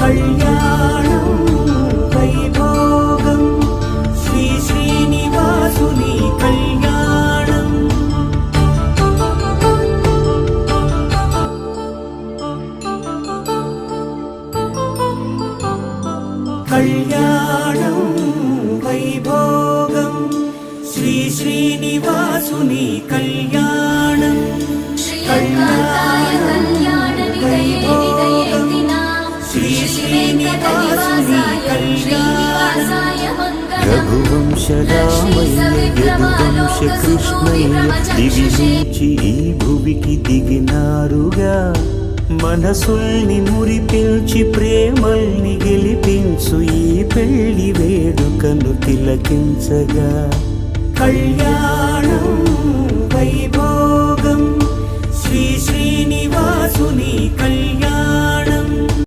కళ్యాణం వైభోగం శ్రీ శ్రీనివాసుని కళ్యాణం. కళ్యాణం వైభోగం శ్రీ శ్రీనివాసుని కళ్యాణం. కళ్యాణం వైభోగం శ్రీ శ్రీనివాసుని కళ్యాణం. రఘువంశ రామయ్య యదువంశ కృష్ణయ్య దివి నుంచి ఈ భువికి దిగినారుగా. మనసుల్ని మురిపించి ప్రేమల్ని గెలిపించు ఈ పెళ్లి వేడుకను తిలకించగా. కళ్యాణం వైభోగం